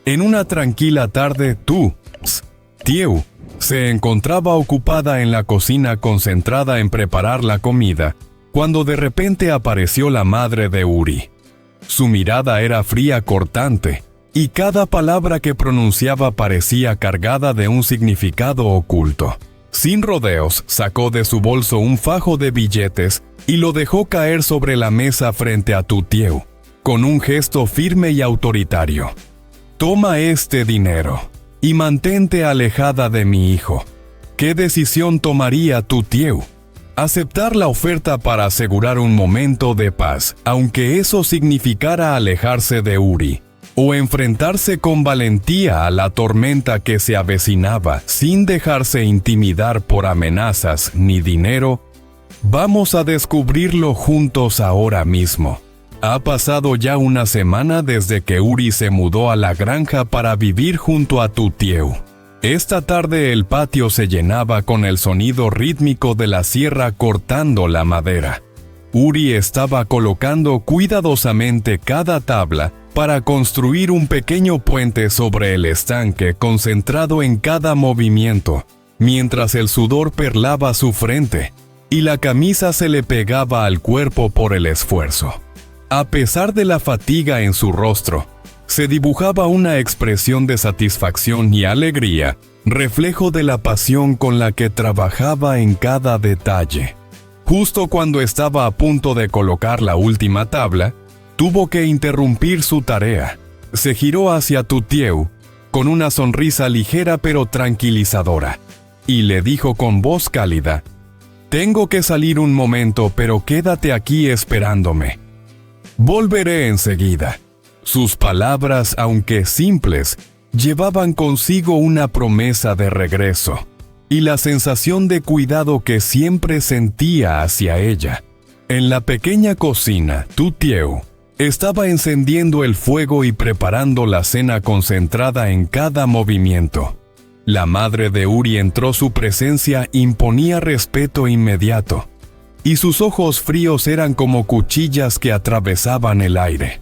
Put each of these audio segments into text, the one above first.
En una tranquila tarde, Tieu se encontraba ocupada en la cocina concentrada en preparar la comida, cuando de repente apareció la madre de Uri. Su mirada era fría, cortante, y cada palabra que pronunciaba parecía cargada de un significado oculto. Sin rodeos, sacó de su bolso un fajo de billetes y lo dejó caer sobre la mesa frente a Tieu, con un gesto firme y autoritario. «Toma este dinero y mantente alejada de mi hijo». ¿Qué decisión tomaría Tieu? Aceptar la oferta para asegurar un momento de paz, aunque eso significara alejarse de Uri, o enfrentarse con valentía a la tormenta que se avecinaba sin dejarse intimidar por amenazas ni dinero. Vamos a descubrirlo juntos ahora mismo. Ha pasado ya una semana desde que Uri se mudó a la granja para vivir junto a Tieu. Esta tarde el patio se llenaba con el sonido rítmico de la sierra cortando la madera. Uri estaba colocando cuidadosamente cada tabla para construir un pequeño puente sobre el estanque, concentrado en cada movimiento, mientras el sudor perlaba su frente y la camisa se le pegaba al cuerpo por el esfuerzo. A pesar de la fatiga en su rostro, se dibujaba una expresión de satisfacción y alegría, reflejo de la pasión con la que trabajaba en cada detalle. Justo cuando estaba a punto de colocar la última tabla, tuvo que interrumpir su tarea. Se giró hacia Tieu, con una sonrisa ligera pero tranquilizadora, y le dijo con voz cálida: «Tengo que salir un momento, pero quédate aquí esperándome. Volveré enseguida». Sus palabras, aunque simples, llevaban consigo una promesa de regreso y la sensación de cuidado que siempre sentía hacia ella. En la pequeña cocina, Tieu estaba encendiendo el fuego y preparando la cena concentrada en cada movimiento. La madre de Uri entró. Su presencia imponía respeto inmediato, y sus ojos fríos eran como cuchillas que atravesaban el aire.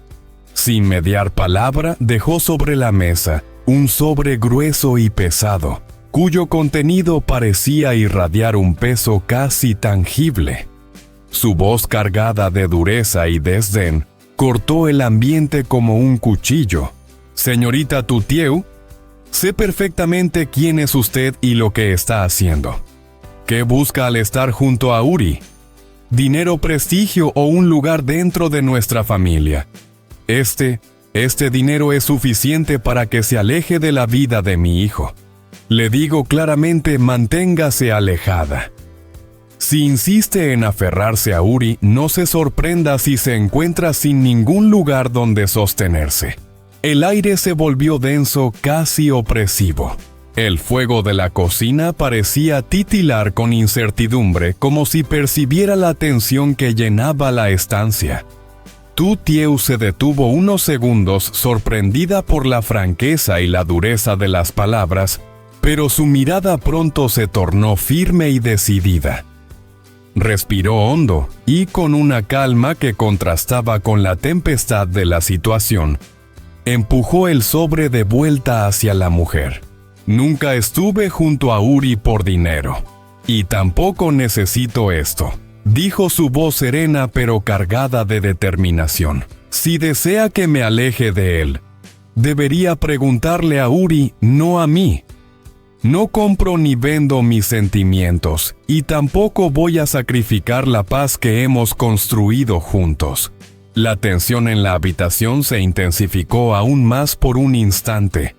Sin mediar palabra, dejó sobre la mesa un sobre grueso y pesado, cuyo contenido parecía irradiar un peso casi tangible. Su voz, cargada de dureza y desdén, cortó el ambiente como un cuchillo. «Señorita Tieu, sé perfectamente quién es usted y lo que está haciendo. ¿Qué busca al estar junto a Uri? ¿Dinero, prestigio o un lugar dentro de nuestra familia? Este dinero es suficiente para que se aleje de la vida de mi hijo. Le digo claramente, manténgase alejada. Si insiste en aferrarse a Uri, no se sorprenda si se encuentra sin ningún lugar donde sostenerse». El aire se volvió denso, casi opresivo. El fuego de la cocina parecía titilar con incertidumbre, como si percibiera la tensión que llenaba la estancia. Tieu se detuvo unos segundos, sorprendida por la franqueza y la dureza de las palabras, pero su mirada pronto se tornó firme y decidida. Respiró hondo y, con una calma que contrastaba con la tempestad de la situación, empujó el sobre de vuelta hacia la mujer. «Nunca estuve junto a Uri por dinero, y tampoco necesito esto», dijo su voz serena pero cargada de determinación. «Si desea que me aleje de él, debería preguntarle a Uri, no a mí. No compro ni vendo mis sentimientos, y tampoco voy a sacrificar la paz que hemos construido juntos». La tensión en la habitación se intensificó aún más por un instante.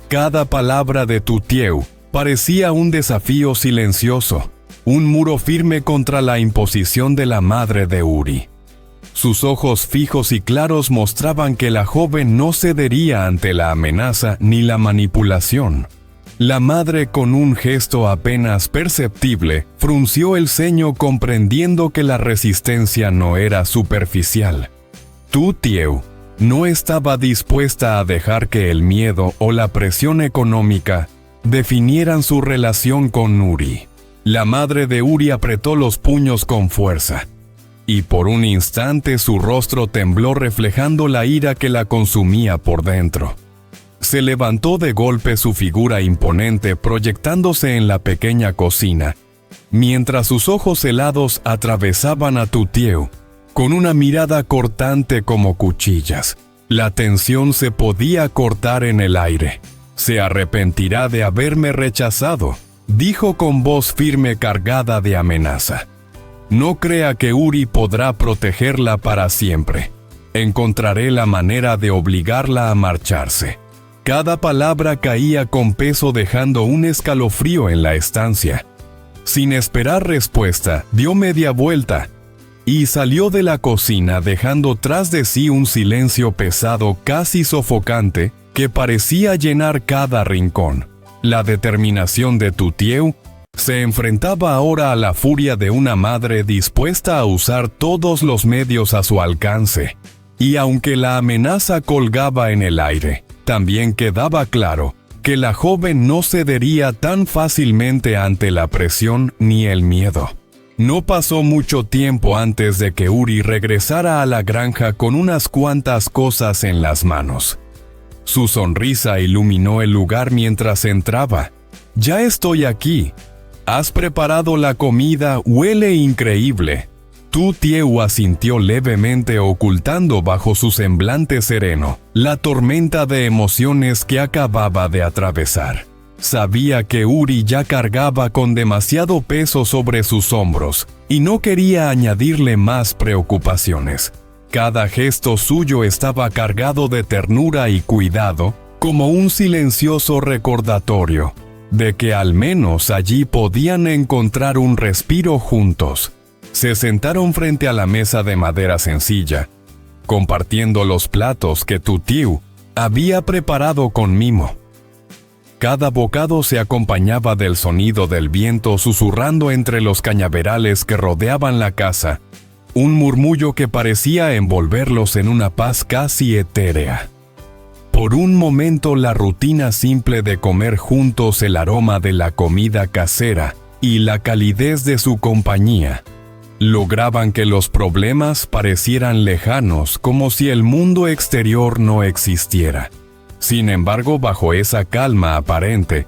Cada palabra de Tieu parecía un desafío silencioso, un muro firme contra la imposición de la madre de Uri. Sus ojos fijos y claros mostraban que la joven no cedería ante la amenaza ni la manipulación. La madre, con un gesto apenas perceptible, frunció el ceño, comprendiendo que la resistencia no era superficial. Tieu no estaba dispuesta a dejar que el miedo o la presión económica definieran su relación con Uri. La madre de Uri apretó los puños con fuerza, y por un instante su rostro tembló, reflejando la ira que la consumía por dentro. Se levantó de golpe su figura imponente proyectándose en la pequeña cocina, mientras sus ojos helados atravesaban a Tutieu con una mirada cortante como cuchillas. La tensión se podía cortar en el aire. «Se arrepentirá de haberme rechazado», dijo con voz firme cargada de amenaza. «No crea que Uri podrá protegerla para siempre. Encontraré la manera de obligarla a marcharse». Cada palabra caía con peso dejando un escalofrío en la estancia. Sin esperar respuesta, dio media vuelta y salió de la cocina dejando tras de sí un silencio pesado casi sofocante que parecía llenar cada rincón. La determinación de Tutieu se enfrentaba ahora a la furia de una madre dispuesta a usar todos los medios a su alcance. Y aunque la amenaza colgaba en el aire, también quedaba claro que la joven no cedería tan fácilmente ante la presión ni el miedo. No pasó mucho tiempo antes de que Uri regresara a la granja con unas cuantas cosas en las manos. Su sonrisa iluminó el lugar mientras entraba. «Ya estoy aquí. Has preparado la comida, huele increíble». Tutieu asintió levemente ocultando bajo su semblante sereno la tormenta de emociones que acababa de atravesar. Sabía que Uri ya cargaba con demasiado peso sobre sus hombros y no quería añadirle más preocupaciones. Cada gesto suyo estaba cargado de ternura y cuidado, como un silencioso recordatorio de que al menos allí podían encontrar un respiro juntos. Se sentaron frente a la mesa de madera sencilla, compartiendo los platos que Tutieu había preparado con mimo. Cada bocado se acompañaba del sonido del viento susurrando entre los cañaverales que rodeaban la casa, un murmullo que parecía envolverlos en una paz casi etérea. Por un momento la rutina simple de comer juntos, el aroma de la comida casera y la calidez de su compañía lograban que los problemas parecieran lejanos, como si el mundo exterior no existiera. Sin embargo, bajo esa calma aparente,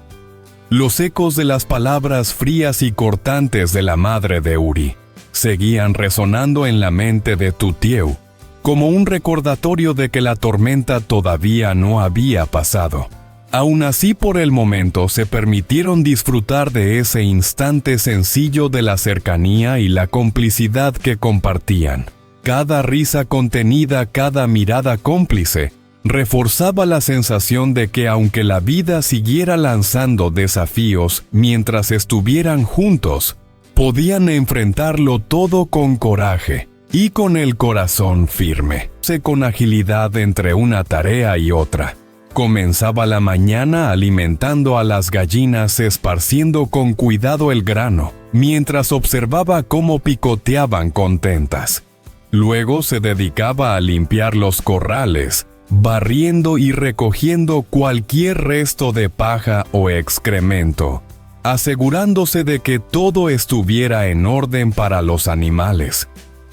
los ecos de las palabras frías y cortantes de la madre de Uri seguían resonando en la mente de Tutieu, como un recordatorio de que la tormenta todavía no había pasado. Aún así, por el momento, se permitieron disfrutar de ese instante sencillo de la cercanía y la complicidad que compartían. Cada risa contenida, cada mirada cómplice, reforzaba la sensación de que aunque la vida siguiera lanzando desafíos mientras estuvieran juntos, podían enfrentarlo todo con coraje y con el corazón firme. Con agilidad entre una tarea y otra. Comenzaba la mañana alimentando a las gallinas, esparciendo con cuidado el grano, mientras observaba cómo picoteaban contentas. Luego se dedicaba a limpiar los corrales, barriendo y recogiendo cualquier resto de paja o excremento, asegurándose de que todo estuviera en orden para los animales.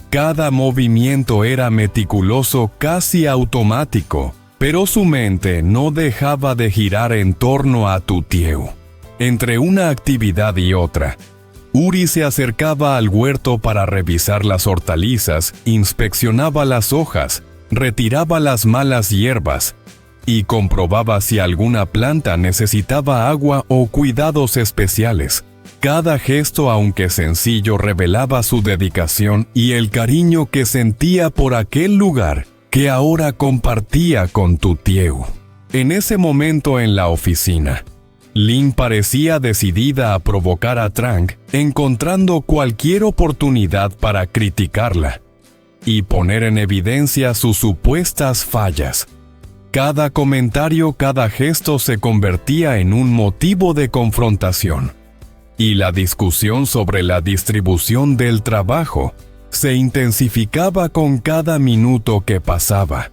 Cada movimiento era meticuloso, casi automático, pero su mente no dejaba de girar en torno a Tutieu. Entre una actividad y otra, Uri se acercaba al huerto para revisar las hortalizas, inspeccionaba las hojas, retiraba las malas hierbas y comprobaba si alguna planta necesitaba agua o cuidados especiales. Cada gesto, aunque sencillo, revelaba su dedicación y el cariño que sentía por aquel lugar que ahora compartía con Tutieu. En ese momento en la oficina, Lin parecía decidida a provocar a Trang, encontrando cualquier oportunidad para criticarla y poner en evidencia sus supuestas fallas. Cada comentario, cada gesto se convertía en un motivo de confrontación, y la discusión sobre la distribución del trabajo se intensificaba con cada minuto que pasaba.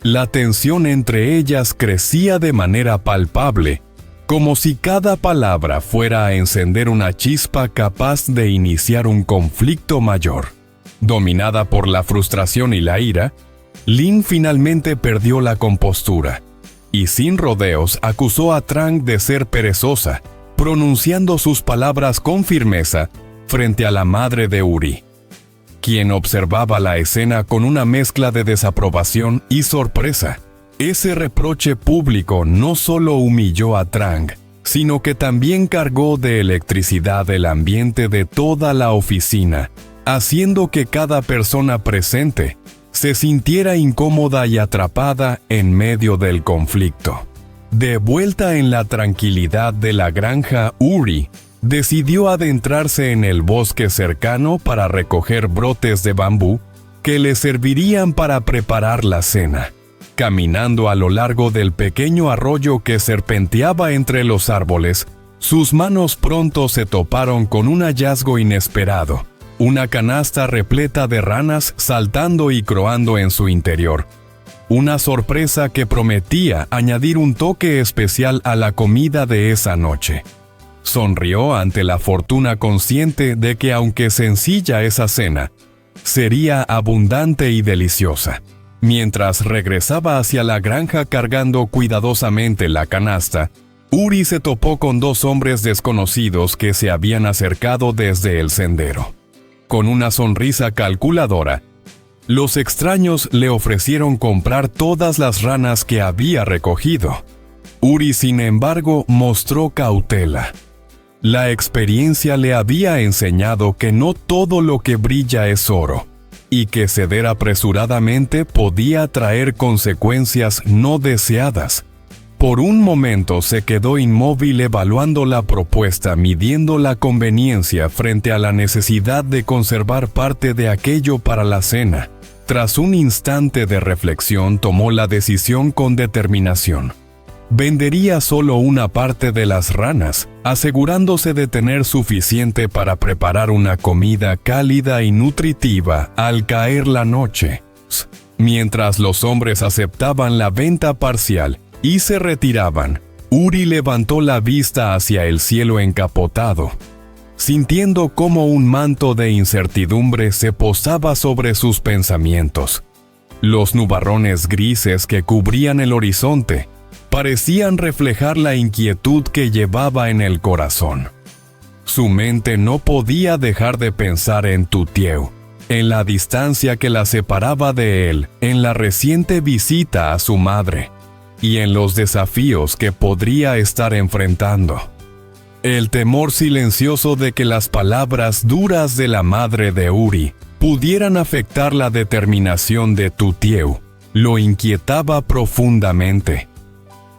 La tensión entre ellas crecía de manera palpable, como si cada palabra fuera a encender una chispa capaz de iniciar un conflicto mayor. Dominada por la frustración y la ira, Lin finalmente perdió la compostura. y sin rodeos acusó a Trang de ser perezosa, pronunciando sus palabras con firmeza frente a la madre de Uri, quien observaba la escena con una mezcla de desaprobación y sorpresa. Ese reproche público no solo humilló a Trang, sino que también cargó de electricidad el ambiente de toda la oficina, haciendo que cada persona presente se sintiera incómoda y atrapada en medio del conflicto. De vuelta en la tranquilidad de la granja, Uri decidió adentrarse en el bosque cercano para recoger brotes de bambú que le servirían para preparar la cena. Caminando a lo largo del pequeño arroyo que serpenteaba entre los árboles, sus manos pronto se toparon con un hallazgo inesperado: una canasta repleta de ranas saltando y croando en su interior. Una sorpresa que prometía añadir un toque especial a la comida de esa noche. Sonrió ante la fortuna, consciente de que, aunque sencilla esa cena, sería abundante y deliciosa. Mientras regresaba hacia la granja cargando cuidadosamente la canasta, Uri se topó con dos hombres desconocidos que se habían acercado desde el sendero. Con una sonrisa calculadora, los extraños le ofrecieron comprar todas las ranas que había recogido. Uri, sin embargo, mostró cautela. La experiencia le había enseñado que no todo lo que brilla es oro, y que ceder apresuradamente podía traer consecuencias no deseadas. Por un momento se quedó inmóvil, evaluando la propuesta, midiendo la conveniencia frente a la necesidad de conservar parte de aquello para la cena. Tras un instante de reflexión, tomó la decisión con determinación. Vendería solo una parte de las ranas, asegurándose de tener suficiente para preparar una comida cálida y nutritiva al caer la noche. Mientras los hombres aceptaban la venta parcial y se retiraban, Uri levantó la vista hacia el cielo encapotado, sintiendo cómo un manto de incertidumbre se posaba sobre sus pensamientos. Los nubarrones grises que cubrían el horizonte parecían reflejar la inquietud que llevaba en el corazón. Su mente no podía dejar de pensar en Tutieu, en la distancia que la separaba de él, en la reciente visita a su madre, y en los desafíos que podría estar enfrentando. El temor silencioso de que las palabras duras de la madre de Uri pudieran afectar la determinación de Tutieu lo inquietaba profundamente.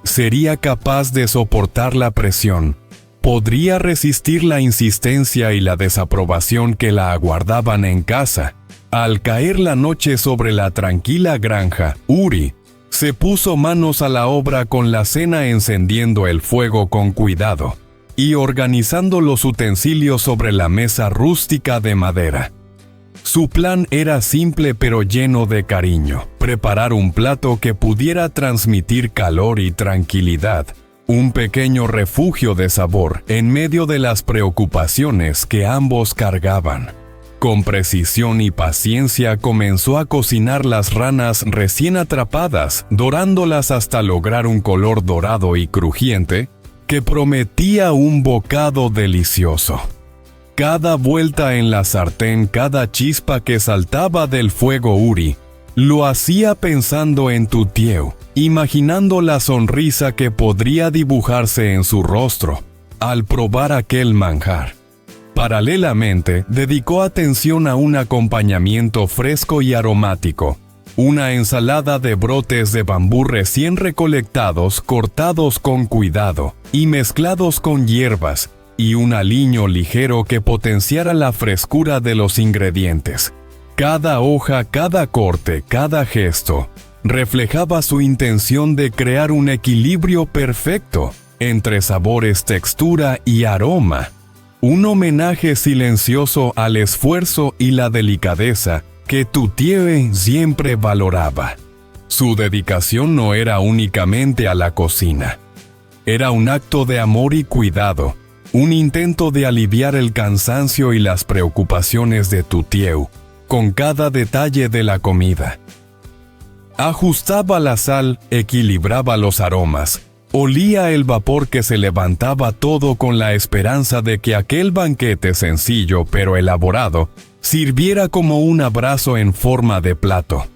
¿Sería capaz de soportar la presión? ¿Podría resistir la insistencia y la desaprobación que la aguardaban en casa? Al caer la noche sobre la tranquila granja, Uri se puso manos a la obra, con la cena, encendiendo el fuego con cuidado y organizando los utensilios sobre la mesa rústica de madera. Su plan era simple pero lleno de cariño: preparar un plato que pudiera transmitir calor y tranquilidad, un pequeño refugio de sabor en medio de las preocupaciones que ambos cargaban. Con precisión y paciencia comenzó a cocinar las ranas recién atrapadas, dorándolas hasta lograr un color dorado y crujiente que prometía un bocado delicioso. Cada vuelta en la sartén, cada chispa que saltaba del fuego, Uri lo hacía pensando en Tutieu, imaginando la sonrisa que podría dibujarse en su rostro al probar aquel manjar. Paralelamente, dedicó atención a un acompañamiento fresco y aromático: una ensalada de brotes de bambú recién recolectados, cortados con cuidado y mezclados con hierbas, y un aliño ligero que potenciara la frescura de los ingredientes. Cada hoja, cada corte, cada gesto reflejaba su intención de crear un equilibrio perfecto entre sabores, textura y aroma. Un homenaje silencioso al esfuerzo y la delicadeza que Tutieu siempre valoraba. Su dedicación no era únicamente a la cocina. Era un acto de amor y cuidado, un intento de aliviar el cansancio y las preocupaciones de Tutieu con cada detalle de la comida. Ajustaba la sal, equilibraba los aromas. Olía el vapor que se levantaba, todo con la esperanza de que aquel banquete sencillo pero elaborado sirviera como un abrazo en forma de plato.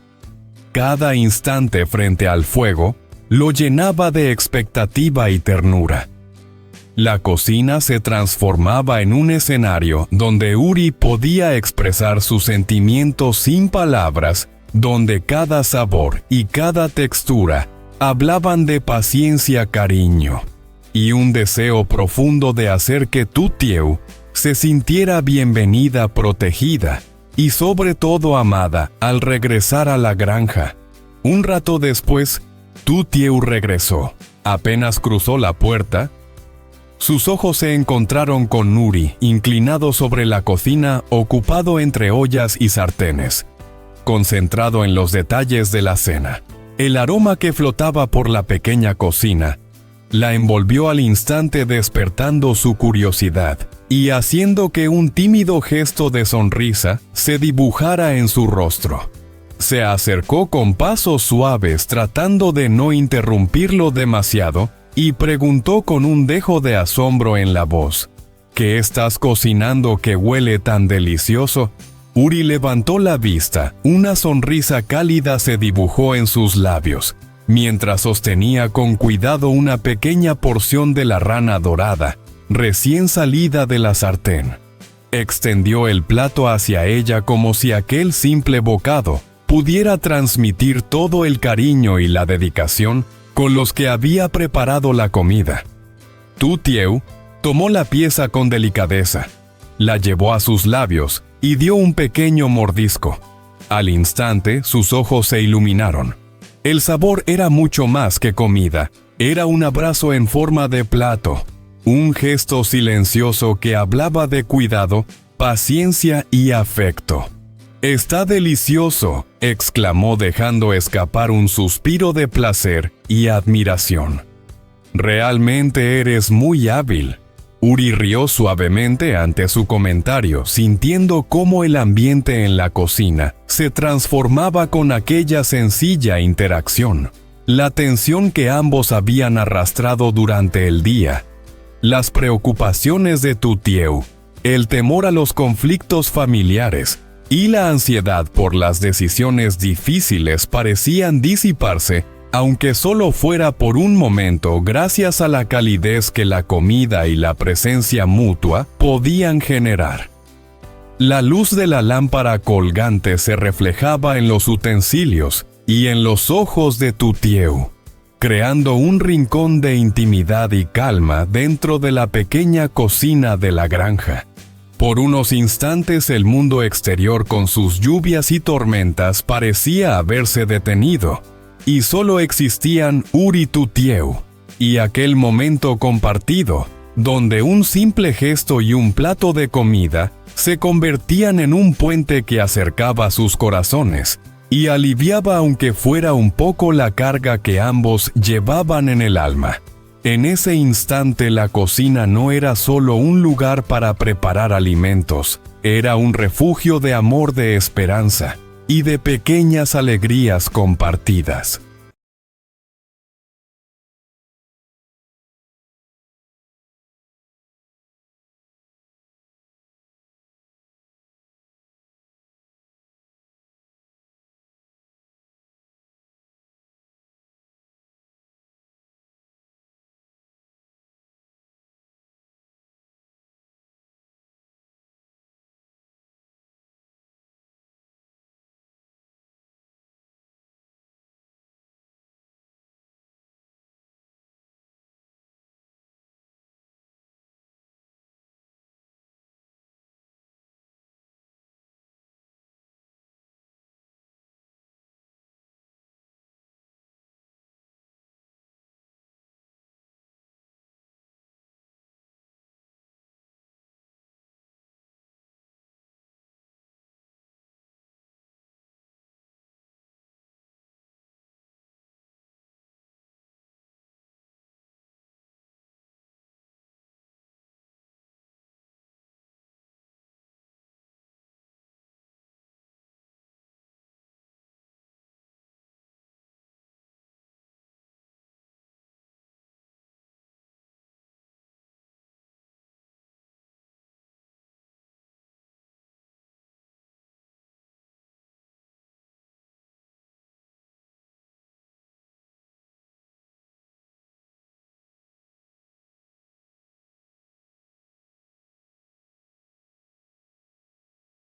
Cada instante frente al fuego lo llenaba de expectativa y ternura. La cocina se transformaba en un escenario donde Uri podía expresar sus sentimientos sin palabras, donde cada sabor y cada textura hablaban de paciencia, cariño y un deseo profundo de hacer que Tutieu se sintiera bienvenida, protegida y sobre todo amada al regresar a la granja. Un rato después, Tutieu regresó. Apenas cruzó la puerta, sus ojos se encontraron con Uri, inclinado sobre la cocina, ocupado entre ollas y sartenes, concentrado en los detalles de la cena. El aroma que flotaba por la pequeña cocina la envolvió al instante, despertando su curiosidad y haciendo que un tímido gesto de sonrisa se dibujara en su rostro. Se acercó con pasos suaves, tratando de no interrumpirlo demasiado, y preguntó con un dejo de asombro en la voz: ¿Qué estás cocinando que huele tan delicioso? Uri levantó la vista. Una sonrisa cálida se dibujó en sus labios, mientras sostenía con cuidado una pequeña porción de la rana dorada, recién salida de la sartén. Extendió el plato hacia ella como si aquel simple bocado pudiera transmitir todo el cariño y la dedicación con los que había preparado la comida. Tutieu tomó la pieza con delicadeza, la llevó a sus labios y dio un pequeño mordisco. Al instante, sus ojos se iluminaron. El sabor era mucho más que comida, era un abrazo en forma de plato, un gesto silencioso que hablaba de cuidado, paciencia y afecto. «Está delicioso», exclamó, dejando escapar un suspiro de placer y admiración. «Realmente eres muy hábil». Uri rió suavemente ante su comentario, sintiendo cómo el ambiente en la cocina se transformaba con aquella sencilla interacción. La tensión que ambos habían arrastrado durante el día, las preocupaciones de Tutieu, el temor a los conflictos familiares y la ansiedad por las decisiones difíciles parecían disiparse, aunque solo fuera por un momento, gracias a la calidez que la comida y la presencia mutua podían generar. La luz de la lámpara colgante se reflejaba en los utensilios y en los ojos de Tutieu, creando un rincón de intimidad y calma dentro de la pequeña cocina de la granja. Por unos instantes el mundo exterior con sus lluvias y tormentas parecía haberse detenido, y solo existían Uri y Tutieu, y aquel momento compartido, donde un simple gesto y un plato de comida se convertían en un puente que acercaba sus corazones, y aliviaba aunque fuera un poco la carga que ambos llevaban en el alma. En ese instante la cocina no era solo un lugar para preparar alimentos, era un refugio de amor, de esperanza y de pequeñas alegrías compartidas.